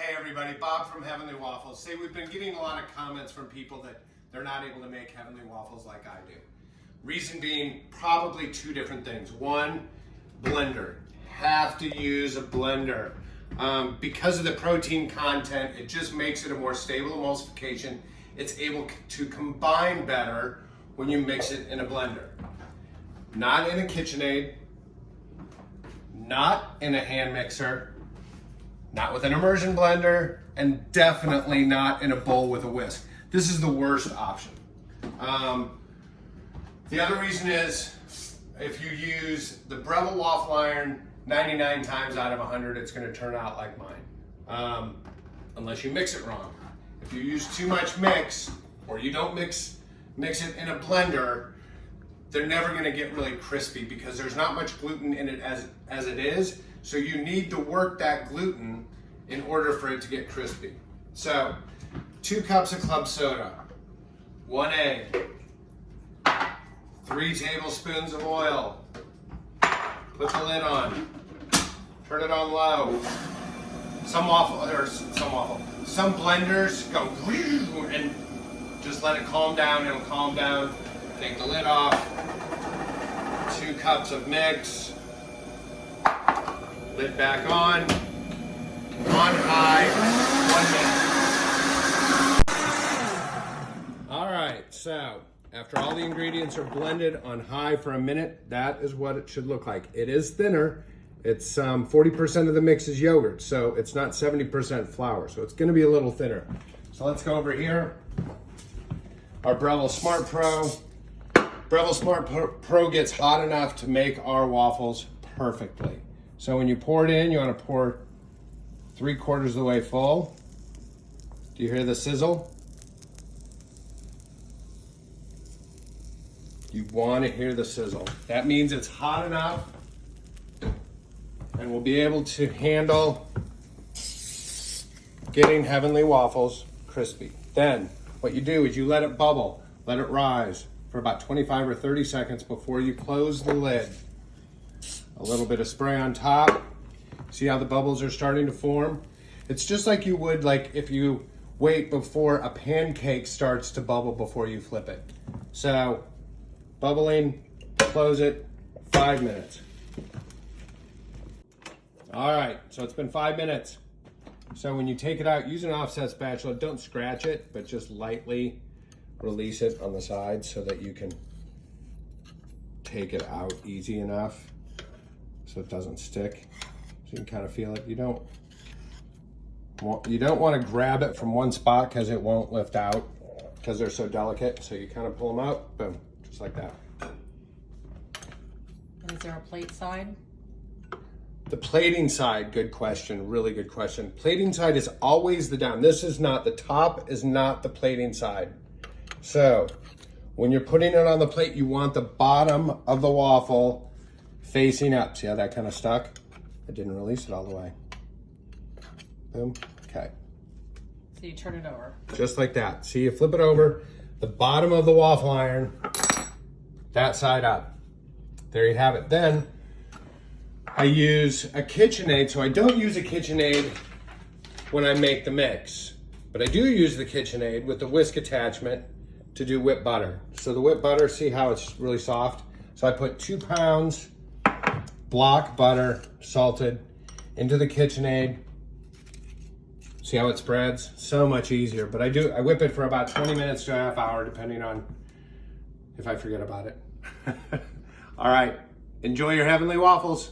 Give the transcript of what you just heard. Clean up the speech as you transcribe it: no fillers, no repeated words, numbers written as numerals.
Hey everybody, Bob from Heavenly Waffles. Say, we've been getting a lot of comments from people that they're not able to make Heavenly Waffles like I do. Reason being, probably two different things. One, blender. Have to use a blender. Because of the protein content, it just makes it a more stable emulsification. It's able to combine better when you mix it in a blender. Not in a KitchenAid, not in a hand mixer, not with an immersion blender, and definitely not in a bowl with a whisk. This is the worst option. The other reason is, if you use the Breville waffle iron, 99 times out of 100, it's gonna turn out like mine, unless you mix it wrong. If you use too much mix, or you don't mix it in a blender, they're never gonna get really crispy because there's not much gluten in it as it is. So you need to work that gluten in order for it to get crispy. So 2 cups of club soda, 1 egg, 3 tablespoons of oil. Put the lid on, turn it on low. Some blenders go and just let it calm down. It'll calm down. Take the lid off. 2 cups of mix. Lid back on high, 1 minute. All right, so after all the ingredients are blended on high for a minute, that is what it should look like. It is thinner. It's 40% of the mix is yogurt, so it's not 70% flour, so it's gonna be a little thinner. So let's go over here. Our Breville Smart Pro. Breville Smart Pro gets hot enough to make our waffles perfectly. So when you pour it in, you want to pour 3/4 of the way full. Do you hear the sizzle? You want to hear the sizzle. That means it's hot enough and we'll be able to handle getting Heavenly Waffles crispy. Then what you do is you let it bubble, let it rise for about 25 or 30 seconds before you close the lid. A little bit of spray on top. See how the bubbles are starting to form? It's just like you would if you wait before a pancake starts to bubble before you flip it. So, bubbling, close it, 5 minutes. All right, so it's been 5 minutes. So when you take it out, use an offset spatula. Don't scratch it, but just lightly release it on the side so that you can take it out easy enough so it doesn't stick. So you can kind of feel it. You don't want to grab it from one spot because it won't lift out because they're so delicate. So you kind of pull them out, boom, just like that. Is there a plate side? The plating side, good question, really good question. Plating side is always the down. This is not, the top is not the plating side. So when you're putting it on the plate, you want the bottom of the waffle facing up. See how that kind of stuck? I didn't release it all the way. Boom, okay. So you turn it over. Just like that. See, you flip it over, the bottom of the waffle iron, that side up. There you have it. Then I use a KitchenAid, so I don't use a KitchenAid when I make the mix, but I do use the KitchenAid with the whisk attachment to do whipped butter. So the whipped butter, see how it's really soft? So I put 2 pounds block butter, salted, into the KitchenAid. See how it spreads? So much easier, but I whip it for about 20 minutes to a half hour, depending on if I forget about it. All right, enjoy your Heavenly Waffles.